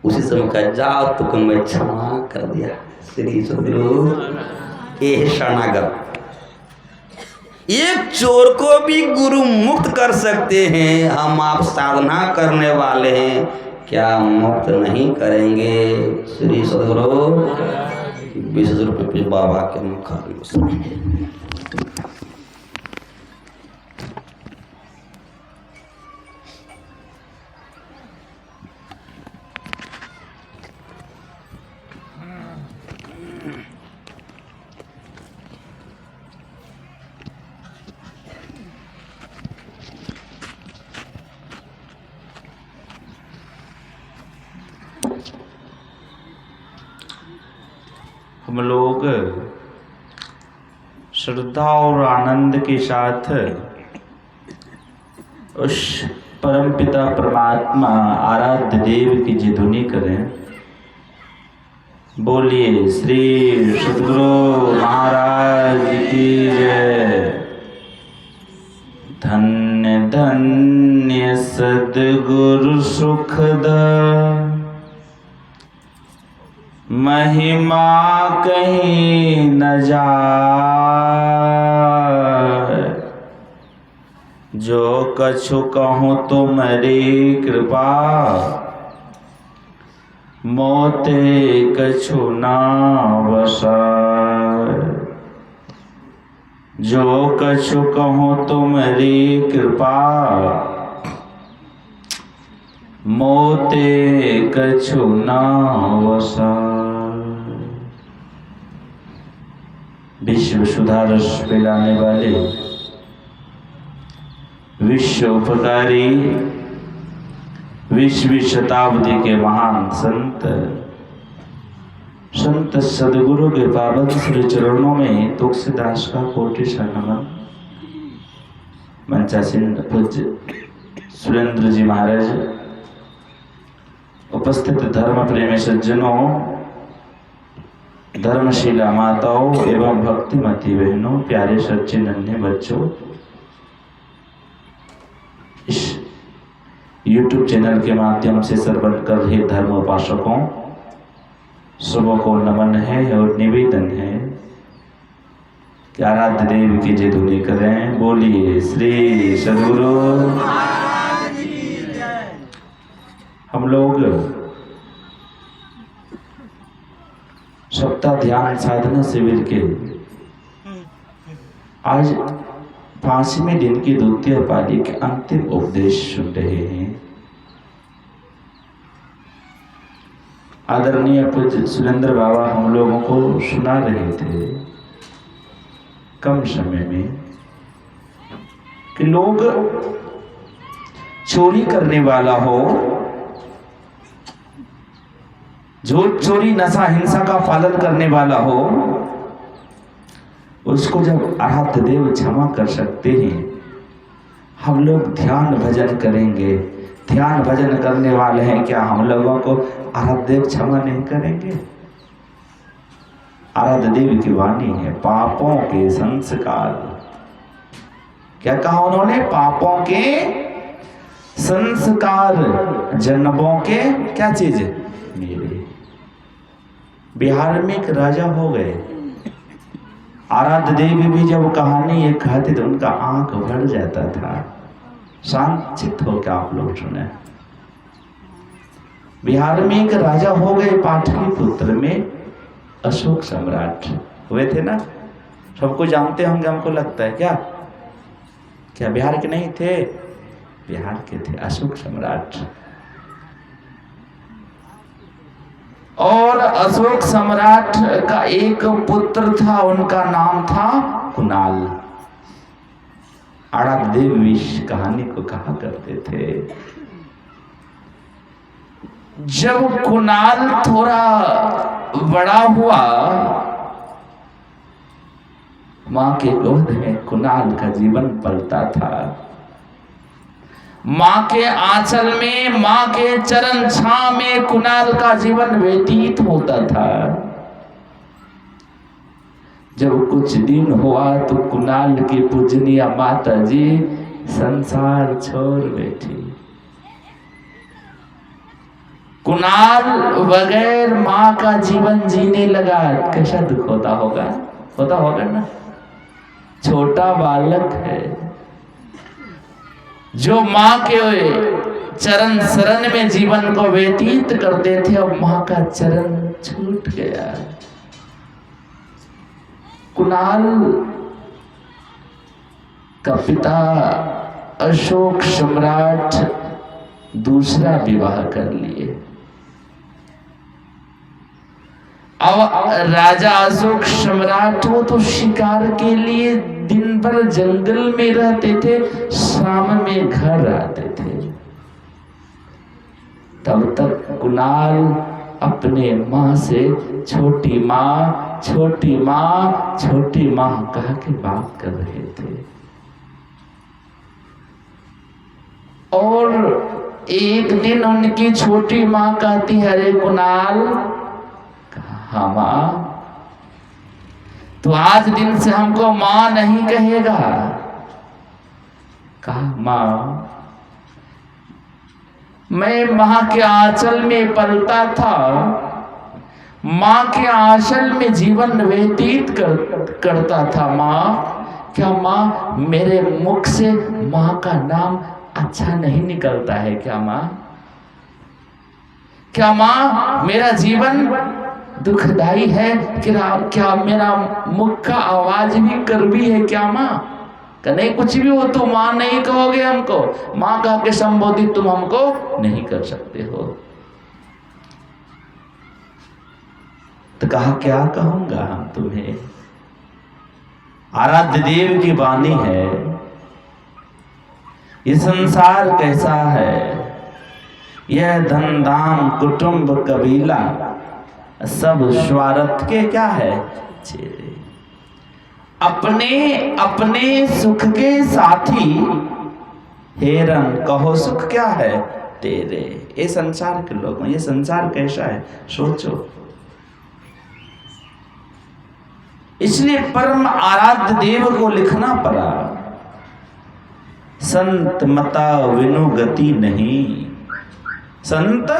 उसी समय कहा जाओ तुमको मैं क्षमा कर दिया। श्री सदगुरु ये शरणागत। एक चोर को भी गुरु मुक्त कर सकते हैं, हम आप साधना करने वाले हैं, क्या मुक्त नहीं करेंगे? श्री सदगुरु 20 रुपये बाबा के मुखार। हम लोग श्रद्धा और आनंद के साथ उस परमपिता परमात्मा आराध्य देव की जय ध्वनि करें। बोलिए श्री सद्गुरु महाराज की जय। धन्य धन्य सद्गुरु सुखदा, महिमा कहीं न जाए। जो कछु कहूँ तुम्हारी कृपा, मोते कछु ना बसाए। जो कछु कहूँ तुम्हारी कृपा, मोते कछु ना बसाए। विश्व सुधारस पिलाने वाले, विश्व उपकारी, 20वीं शताब्दी के महान संत सदगुरु के पावन श्री चरणों में तुलसीदास का कोटि नमन। मंचासीन पूज्य सुरेंद्र जी महाराज, उपस्थित धर्म प्रेमी सज्जनों, धर्मशीला माताओं एवं भक्तिमती बहनों, प्यारे सच्चे नन्हे बच्चों, इस YouTube चैनल के माध्यम से श्रवण कर रहे धर्म उपासकों, सबों को नमन है और निवेदन है कि आराध्य देव की जय ध्वनि करें। बोलिए श्री सद्गुरु। हम लोग सप्ताह ध्यान साधना शिविर के आज 5वें दिन की द्वितीय पाली के अंतिम उपदेश सुन रहे हैं। आदरणीय पूज्य सुरेंद्र बाबा हम लोगों को सुना रहे थे कम समय में कि लोग चोरी करने वाला हो, झूठ चोरी नशा हिंसा का पालन करने वाला हो, उसको जब आराध्य देव क्षमा कर सकते हैं, हम लोग ध्यान भजन करेंगे। ध्यान भजन करने वाले हैं, क्या हम लोगों को आराध्य देव क्षमा नहीं करेंगे? आराध्य देव की वाणी है, पापों के संस्कार। क्या कहा उन्होंने? पापों के संस्कार जन्मों के क्या चीज मेरे। बिहार में एक राजा हो गए, आराध्य देवी भी जब कहानी ये कहते तो उनका आंख भर जाता था। शांत होकर आप लोग सुने। बिहार में एक राजा हो गए, पाटलिपुत्र में अशोक सम्राट हुए थे ना, सबको जानते होंगे, हमको लगता है। क्या बिहार के नहीं थे? बिहार के थे अशोक सम्राट। और अशोक सम्राट का एक पुत्र था, उनका नाम था कुणाल। आराध्य देव इस कहानी को कहा करते थे। जब कुणाल थोड़ा बड़ा हुआ, मां के गोद में कुणाल का जीवन पलता था। मां के आंचल में, मां के चरण छांव में कुणाल का जीवन व्यतीत होता था। जब कुछ दिन हुआ तो कुणाल की पूजनीय माता जी संसार छोड़ बैठी। कुणाल बगैर माँ का जीवन जीने लगा, कैसा दुख होता होगा ना। छोटा बालक है जो माँ के चरण शरण में जीवन को व्यतीत करते थे, अब माँ का चरण छूट गया। कुणाल का पिता अशोक सम्राट दूसरा विवाह कर लिए। अब राजा अशोक सम्राट वो तो शिकार के लिए दिन भर जंगल में रहते थे, शाम में घर आते थे। तब तक कुणाल अपने माँ से छोटी माँ छोटी माँ छोटी माँ कह के बात कर रहे थे। और एक दिन उनकी छोटी माँ कहती है, अरे कुणाल, हाँ माँ, तो आज दिन से हमको माँ नहीं कहेगा। कहा, माँ, मैं माँ के आंचल में पलता था, माँ के आंचल में जीवन व्यतीत करता था। माँ, क्या माँ मेरे मुख से माँ का नाम अच्छा नहीं निकलता है क्या माँ? क्या माँ मेरा जीवन दुखदाई है? क्या मेरा मुख का आवाज भी कड़वी है क्या माँ? नहीं, कुछ भी हो तो माँ नहीं कहोगे हमको, माँ कह के संबोधित तुम हमको नहीं कर सकते हो। तो कहा, क्या कहूंगा हम तुम्हें, आराध्य देव की वाणी है, ये संसार कैसा है, यह धन धाम कुटुंब कबीला सब स्वार्थ के क्या है चेहरे, अपने अपने सुख के साथी, हेरन कहो सुख क्या है तेरे। ये संसार के लोग, ये संसार कैसा है सोचो। इसलिए परम आराध्य देव को लिखना पड़ा, संत मता विनु गति नहीं, संत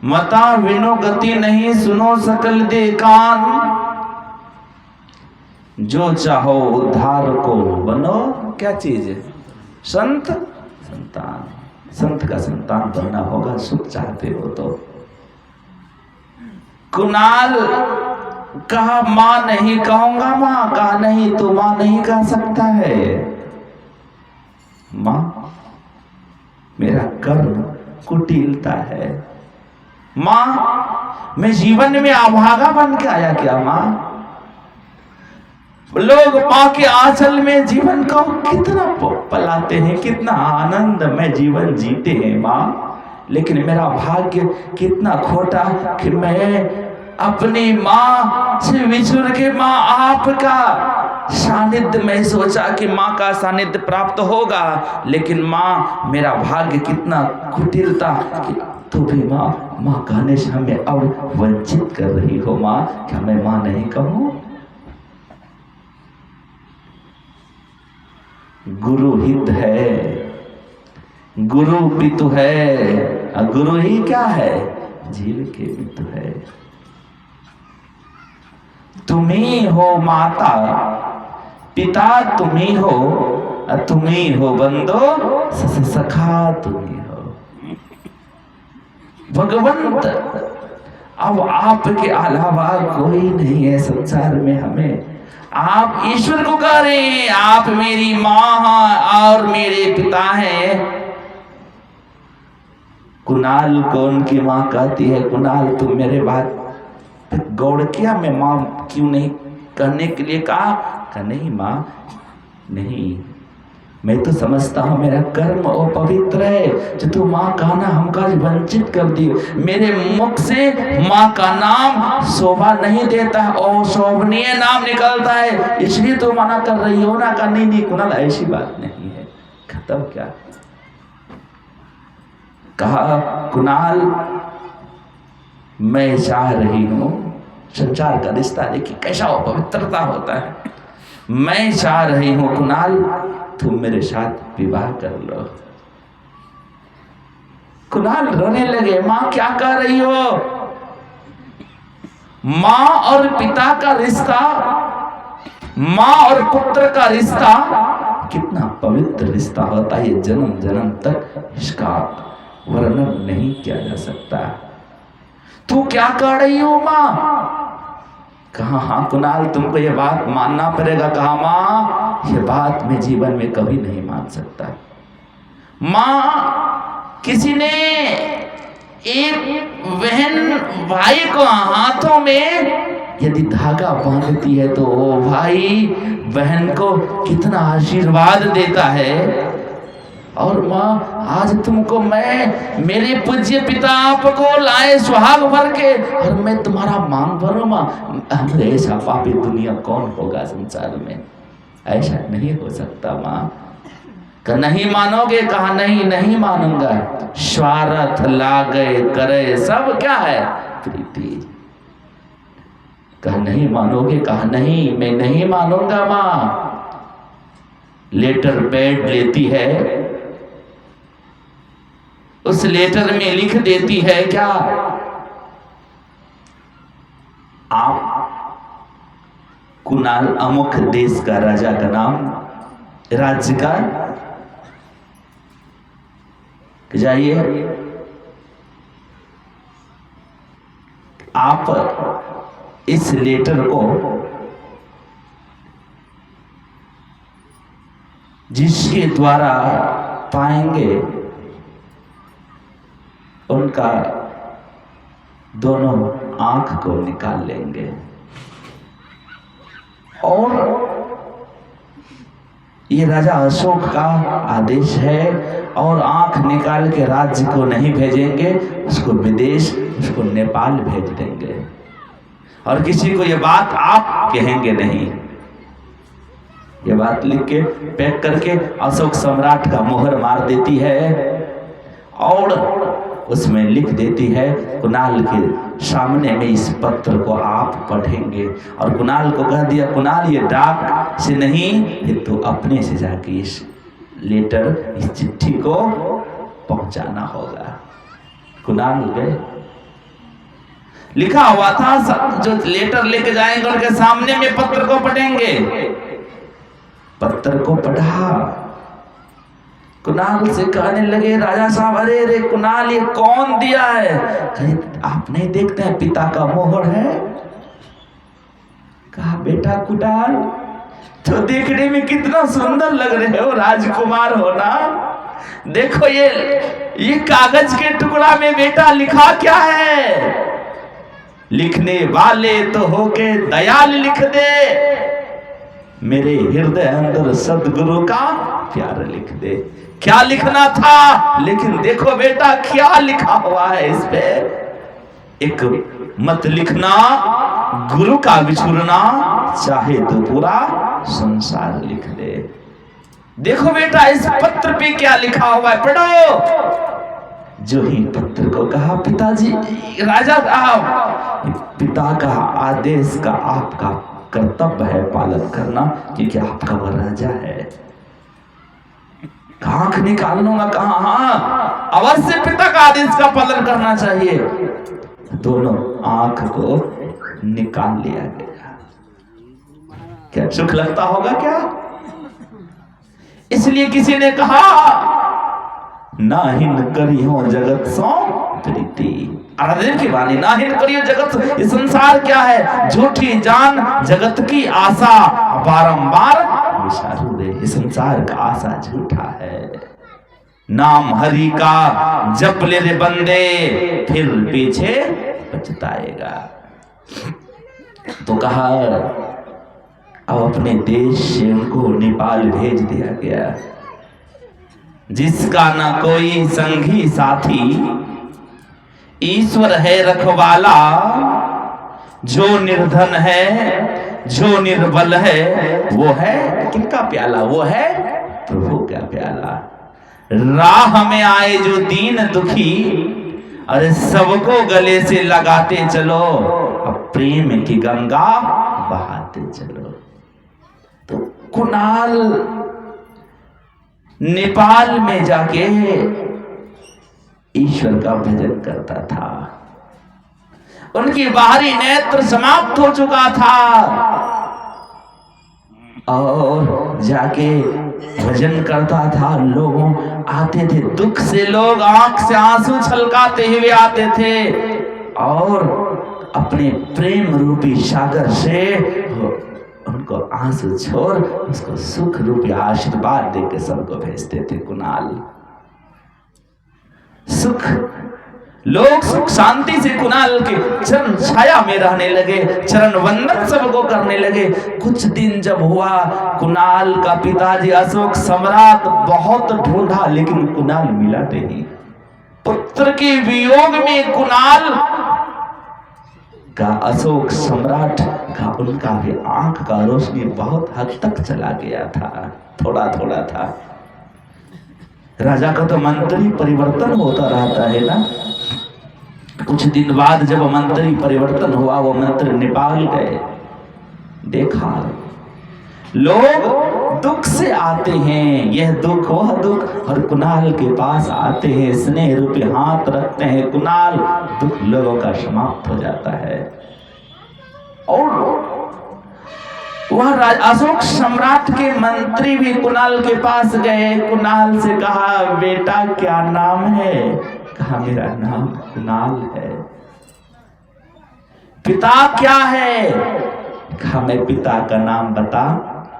मता विनु गति नहीं, सुनो सकल दे कान, जो चाहो उद्धार को बनो। क्या चीज है? संत संतान, संत का संतान बनना होगा, सुख चाहते हो तो। कुणाल कहा, माँ नहीं कहूंगा। माँ कहा, नहीं, तू माँ नहीं कह सकता है। माँ, मेरा कर्म कुटिलता है। माँ, मैं जीवन में अभागा बन के आया क्या माँ? लोग माँ के आंचल में जीवन को कितना पलाते हैं, कितना आनंद में जीवन जीते हैं माँ, लेकिन मेरा भाग्य कितना खोटा कि मैं अपनी माँ से विछुड़ के माँ आपका सानिध्य में सोचा कि माँ का सानिध्य प्राप्त होगा, लेकिन माँ मेरा भाग्य कितना कुटिलता कि तो भी माँ कहने से हमें अब वंचित कर रही हो। माँ, क्या मैं माँ नहीं कहूँ? गुरु हित है, गुरु पितु है, गुरु ही क्या है? जीव के पितु है। तुम ही हो माता पिता, तुम ही हो, तुम ही हो बंदो सखा, तुम ही हो भगवंत। अब आपके अलावा कोई नहीं है संसार में। हमें आप ईश्वर को कह रहे हैं, आप मेरी माँ और मेरे पिता हैं। कुणाल को उनकी माँ कहती है, कुणाल तुम मेरे बात गौर किया? मैं माँ क्यों नहीं कहने के लिए कहा नहीं माँ, नहीं, मैं तो समझता हूँ मेरा कर्म अपवित्र है जो तू माँ कहना हमका वंचित कर दी। मेरे मुख से माँ का नाम शोभा नहीं देता और शोभनीय नाम निकलता है, इसलिए तो मना कर रही हो ना। का नहीं कुणाल, ऐसी बात नहीं है। खत्म क्या? कहा, कुणाल मैं चाह रही हूँ, संसार का रिश्ता देखिए कैसा पवित्रता होता है। मैं चाह रही हूँ कुणाल, तुम मेरे साथ विवाह कर लो। कुणाल रोने लगे, माँ क्या कह रही हो? माँ और पिता का रिश्ता, माँ और पुत्र का रिश्ता कितना पवित्र रिश्ता होता है, ये जन्म जन्म तक इसका वर्णन नहीं किया जा सकता। तू क्या कह रही हो माँ? कहा हाँ कुणाल, तुमको ये बात मानना पड़ेगा। कहा माँ, ये बात मैं जीवन में कभी नहीं मान सकता। माँ, किसी ने एक बहन भाई को हाथों में यदि धागा बांधती है तो वो भाई बहन को कितना आशीर्वाद देता है। और माँ, आज तुमको मैं, मेरे पूज्य पिता आपको लाए सुहाग भर के, और मैं तुम्हारा मांग भरूं माँ। हमरे ऐसा पापी दुनिया कौन होगा संसार में? ऐसा नहीं हो सकता माँ। कहा नहीं मानोगे? कहा नहीं, नहीं मानूंगा। स्वार्थ लागे करे सब क्या है? प्रीति। कहा नहीं मानोगे? कहा नहीं, मैं नहीं मानूंगा माँ। लेटर पैड लेती है, उस लेटर में लिख देती है क्या? आप कुणाल अमुक देश का राजा का नाम, राज्य का, जाइए आप इस लेटर को जिसके द्वारा पाएंगे उनका दोनों आंख को निकाल लेंगे। और ये राजा अशोक का आदेश है, और आंख निकाल के राज्य को नहीं भेजेंगे, उसको विदेश, उसको नेपाल भेज देंगे। और किसी को ये बात आप कहेंगे नहीं। ये बात लिख के पैक करके अशोक सम्राट का मोहर मार देती है, और उसमें लिख देती है कुणाल के सामने में इस पत्र को आप पढ़ेंगे। और कुणाल को कह दिया, कुणाल ये डाक से नहीं, ये तो अपने से जाके इस लेटर, इस चिट्ठी को पहुंचाना होगा। कुणाल गए, लिखा हुआ था, जो लेटर लेके जाएंगे उनके सामने में पत्र को पढ़ेंगे। पत्र को पढ़ा, कुणाल से कहने लगे, राजा साहब, अरे अरे कुणाल, ये कौन दिया है? कहे आप नहीं देखते हैं पिता का मोहर है? कहा बेटा कुणाल, तो देखने में कितना सुंदर लग रहे हो, राजकुमार हो ना। देखो ये कागज के टुकड़ा में बेटा लिखा क्या है? लिखने वाले तो होके दयाल लिख दे, मेरे हृदय अंदर सदगुरु का प्यार लिख दे। क्या लिखना था, लेकिन देखो बेटा क्या लिखा हुआ है इस पे। एक मत लिखना, गुरु का बिछुड़ना, चाहे तो पूरा संसार लिख दे। देखो बेटा इस पत्र पे क्या लिखा हुआ है, पढ़ो। जो ही पत्र को कहा, पिताजी, राजा साहब, पिता का आदेश का आपका कर्तव्य है पालन करना, क्योंकि आपका वह राजा है। आंख निकाल लूंगा? कहा हाँ, अवश्य पिता का आदेश का पालन करना चाहिए। दोनों आंख को निकाल लिया गया। क्या सुख लगता होगा क्या? इसलिए किसी ने कहा, नाहिन करियो जगत सो प्रीति। आराधन की वाणी, नाहिन करियो जगत, ये संसार क्या है? झूठी जान जगत की आशा, बारंबार विचारू रे, ये संसार का आशा झूठा है। नाम हरि का जप ले रे बंदे, फिर पीछे पछताएगा। तो कहा अब अपने देश से उनको नेपाल भेज दिया गया। जिसका ना कोई संगी साथी, ईश्वर है रखवाला, जो निर्धन है, जो निर्बल है, वो है किसका प्याला? वो है प्रभु का प्याला। राह में आए जो दीन दुखी, अरे सबको गले से लगाते चलो, अब प्रेम की गंगा बहाते चलो। तो कुणाल नेपाल में जाके ईश्वर का भजन करता था। उनकी बाहरी नेत्र समाप्त हो चुका था और जाके भजन करता था। लोगों आते थे, दुख से लोग आंख से आंसू छलकाते हुए आते थे और अपने प्रेम रूपी सागर से उनको आंसू छोड़ उसको सुख रूपी आशीर्वाद देके सबको भेजते थे। कुणाल सुख, लोग सुख शांति से कुणाल के चरण छाया में रहने लगे, चरण वंदन सबको करने लगे। कुछ दिन जब हुआ, कुणाल का पिताजी अशोक सम्राट बहुत ढूंढा लेकिन कुणाल मिला नहीं। पुत्र के वियोग में कुणाल का, अशोक सम्राट का, उनका भी आंख का रोशनी बहुत हद तक चला गया था, थोड़ा थोड़ा था। राजा का तो मंत्री परिवर्तन होता रहता है ना। कुछ दिन बाद जब मंत्री परिवर्तन हुआ, वो मंत्री नेपाल गए, देखा लोग दुख से आते हैं, यह दुख वह दुख, और कुणाल के पास आते हैं, स्नेह रूपी हाथ रखते हैं, कुणाल दुख लोगों का समाप्त हो जाता है। और वह अशोक सम्राट के मंत्री भी कुणाल के पास गए, कुणाल से कहा बेटा क्या नाम है? कहा मेरा नाम कुणाल है। पिता क्या है? कहा मैं पिता का नाम बता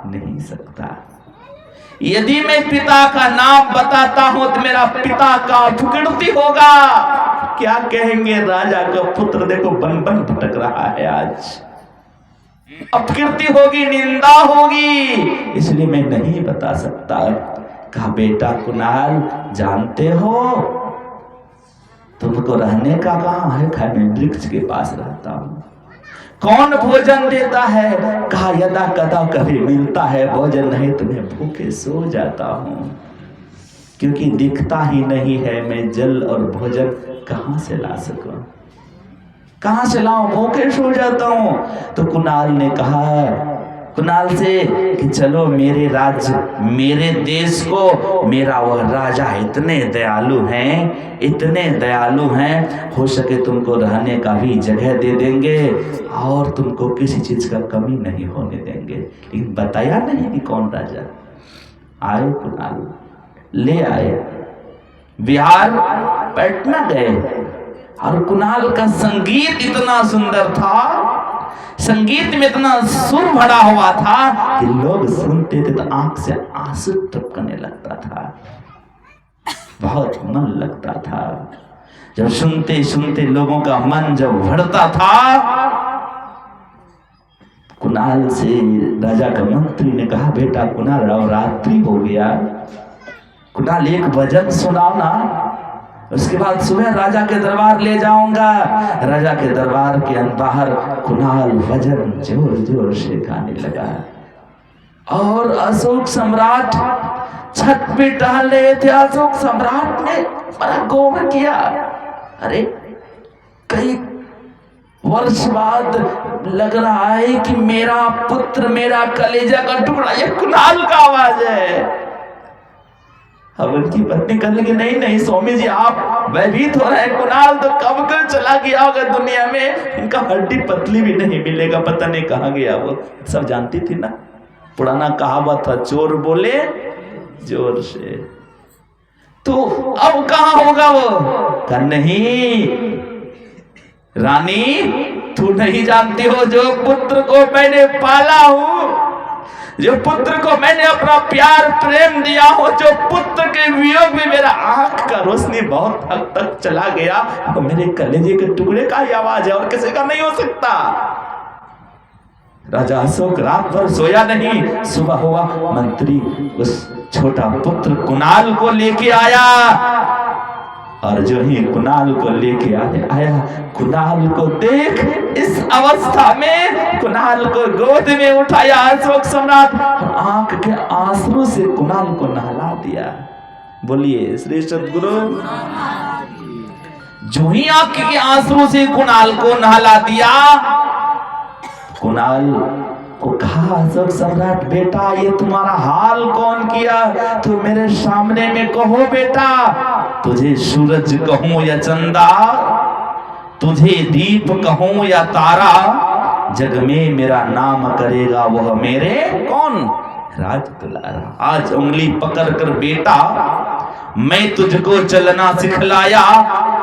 नहीं सकता। यदि मैं पिता का नाम बताता हूं तो मेरा पिता का अपकीर्ति होगा। क्या कहेंगे राजा का पुत्र देखो बन बन भटक रहा है, आज अपकीर्ति होगी, निंदा होगी, इसलिए मैं नहीं बता सकता। कहा बेटा कुणाल जानते हो तुमको रहने का कहां है? कहा मैं वृक्ष के पास रहता हूं। कौन भोजन देता है? कहा यदा कदा कभी मिलता है भोजन, नहीं तुम्हें भूखे सो जाता हूं, क्योंकि दिखता ही नहीं है। मैं जल और भोजन कहां से ला सकूं, कहां से लाऊं, भूखे सो जाता हूं। तो कुणाल ने कहा कुणाल से कि चलो मेरे राज्य, मेरे देश को मेरा वह राजा इतने दयालु हैं, इतने दयालु हैं, हो सके तुमको रहने का भी जगह दे देंगे और तुमको किसी चीज का कमी नहीं होने देंगे। लेकिन बताया नहीं कि कौन राजा। आए कुणाल, ले आए, बिहार पटना गए और कुणाल का संगीत इतना सुंदर था, संगीत में इतना सुर भरा हुआ था कि लोग सुनते थे तो आंख से आंसू टपकने लगता था, बहुत मन लगता था। जब सुनते सुनते लोगों का मन जब भरता था, कुणाल से राजा का मंत्री ने कहा बेटा कुणाल रात्रि हो गया, कुणाल एक भजन सुनाओ ना, उसके बाद सुबह राजा के दरबार ले जाऊंगा। राजा के दरबार के बाहर कुणाल भजन जोर जोर से गाने लगा और अशोक सम्राट छत पे टहल रहे थे। अशोक सम्राट ने बड़ा गौर किया, अरे कई वर्ष बाद लग रहा है कि मेरा पुत्र, मेरा कलेजा का टुकड़ा, ये कुणाल का आवाज है। अब उनकी पत्नी कहने लगी नहीं नहीं स्वामी जी आप भयभीत हो रहे हैं, कुणाल तो कब का चला गया होगा दुनिया में, उनका हड्डी पतली भी नहीं मिलेगा, पता नहीं कहाँ गया वो। सब जानती थी ना, पुराना कहावत था चोर बोले जोर से, तो अब कहाँ होगा वो? कहा नहीं रानी तू नहीं जानती हो, जो पुत्र को मैंने पाला हूं, जो पुत्र को मैंने अपना प्यार प्रेम दिया हो, जो पुत्र के वियोग में मेरा आंख का रोशनी बहुत हद तक चला गया, तो मेरे कलेजे के टुकड़े का ही आवाज है और किसी का नहीं हो सकता। राजा अशोक रात भर सोया नहीं। सुबह हुआ, मंत्री उस छोटा पुत्र कुणाल को लेके आया और जो ही कुणाल को लेके आया, कुणाल को देख इस अवस्था में कुणाल को गोद में उठाया अशोक सम्राट, आंख के आंसू से कुणाल को नहला दिया। बोलिए श्री सद्गुरु। जो ही आंख के आंसू से कुणाल को नहला दिया, कुणाल को कहा, अशोक सम्राट बेटा ये तुम्हारा हाल कौन किया? तो मेरे सामने में कहो बेटा, तुझे सूरज कहूं या चंदा, तुझे दीप कहूं या तारा, जग में मेरा नाम करेगा वह मेरे कौन? राज दुलारा। आज उंगली पकड़ कर बेटा मैं तुझको चलना सिखलाया,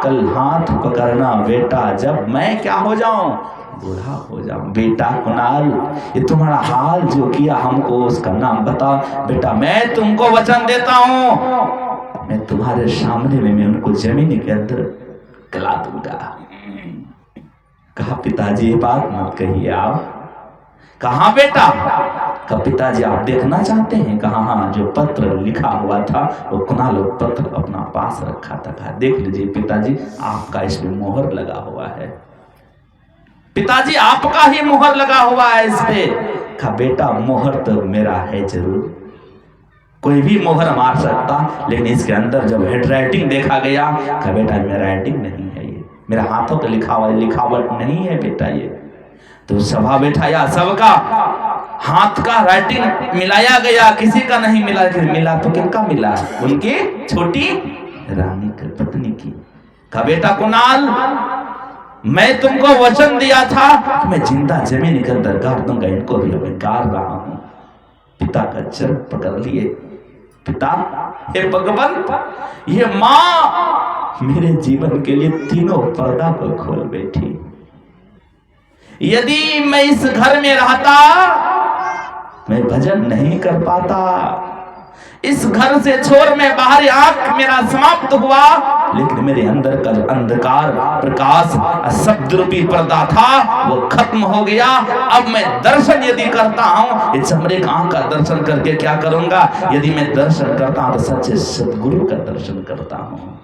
कल हाथ पकड़ना बेटा जब मैं क्या हो जाऊं? बूढ़ा हो जाऊं। बेटा कुणाल ये तुम्हारा हाल जो किया हमको उसका नाम बता। बेटा मैं तुमको वचन देता हूं, मैं तुम्हारे सामने में मैं उनको जमीन के अंदर गला दूंगा। कहा पिताजी ये बात मत कहिए आप। कहा बेटा? कहा पिताजी आप देखना चाहते हैं? कहा हाँ, जो पत्र लिखा हुआ था वो कुणाल पत्र अपना पास रखा था। कहा देख लीजिए पिताजी आपका इसमें मोहर लगा हुआ है। पिताजी आपका ही मोहर लगा हुआ है इस पे। कहा बेटा मोहर तो मेरा है जरूर, कोई भी मोहर मार सकता, लेकिन इसके अंदर जब हेड राइटिंग देखा गया, कहा बेटा मेरा राइटिंग नहीं है, ये मेरा हाथों पे लिखा हुआ लिखावट नहीं है बेटा ये। तो सभा बैठाया, सबका हाथ का राइटिंग मिलाया गया, किसी का नहीं मिला। मिला तो किनका मिला? उनकी छोटी रानी की पत्नी की। कहा बेटा कुणाल मैं तुमको वचन दिया था कि मैं जिंदा जमीन के अंदर गाड़ दूंगा, इनको भी मैं गाड़ रहा हूं। पिता का चरण पकड़ लिए। पिता हे भगवान ये माँ मेरे जीवन के लिए तीनों पर्दा को खोल बैठी। यदि मैं इस घर में रहता मैं भजन नहीं कर पाता, इस घर से छोड़ मैं बाहर आंख मेरा समाप्त हुआ, लेकिन मेरे अंदर का अंधकार प्रकाश शब्द रूपी पर्दा था वो खत्म हो गया। अब मैं दर्शन यदि करता हूं, इस चमड़े का आंख का दर्शन करके क्या करूंगा? यदि मैं दर्शन करता हूं तो सच्चे सदगुरु का दर्शन करता हूं।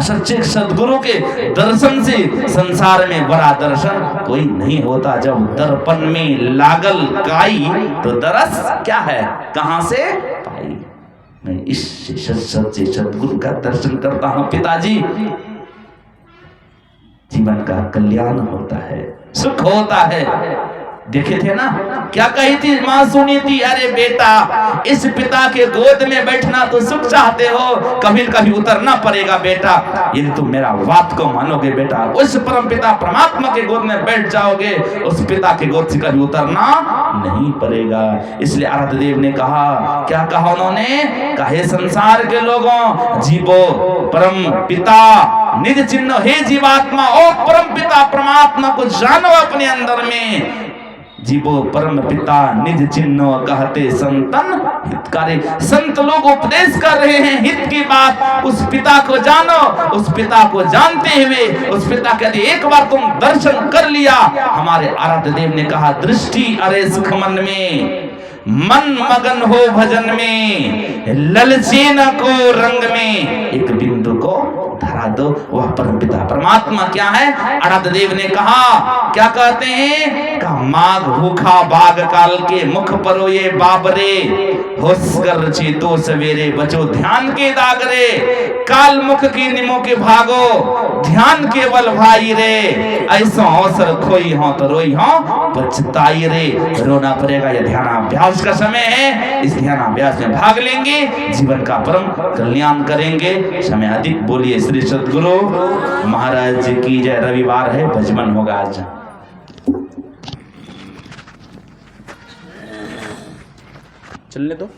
सच्चे सदगुरु के दर्शन से संसार में बड़ा दर्शन कोई नहीं होता। जब दर्पण में लागल काई तो दरस क्या है कहां से पाई। मैं इस सच्चे सदगुरु का दर्शन करता हूं पिताजी, जीवन का कल्याण होता है, सुख होता है। देखे थे ना क्या कही थी माँ? सुनी थी, अरे बेटा इस पिता के गोद में बैठना तो सुख चाहते हो, कभी कभी उतरना पड़ेगा बेटा। यदि तुम मेरा बात को मानोगे बेटा, उस परम पिता परमात्मा के गोद में बैठ जाओगे, उस पिता के गोद से कभी उतरना नहीं पड़ेगा। इसलिए आराध्य देव ने कहा, क्या कहा उन्होंने? कहे संसार के लोगों जीवो परम पिता निज चिन्ह, हे जीवात्मा ओ परम पिता परमात्मा को जानो अपने अंदर में। जीवो परम पिता निज चिन्ह कहते संतन हितकारी। संत लोग उपदेश कर रहे हैं हित की बात, उस पिता को जानो। उस पिता को जानते हुए उस पिता के यदि एक बार तुम दर्शन कर लिया, हमारे आराध्य देव ने कहा दृष्टि अरे सुख मन में, मन मगन हो भजन में, ललचे न को रंग में, एक बिंदु को धरा दो। वह परम पिता परमात्मा क्या है? आराध्य देव ने कहा, क्या कहते हैं? का माघ भूखा बाग काल के मुख परो ये बाबरे, होश कर चेतो सवेरे बचो ध्यान के दागरे, काल मुख की निमो के भागो ध्यान केवल भाई रे, ऐसा अवसर खोई हो तो रोई हो पछताई रे। रोना पड़ेगा, यह ध्यानाभ्यास का समय है, इस ध्यानाभ्यास में भाग लेंगे, जीवन का परम कल्याण करेंगे। समय अधिक बोलिए श्री सद्गुरु महाराज की जय। रविवार है, भजमन होगा आज। चलने दो।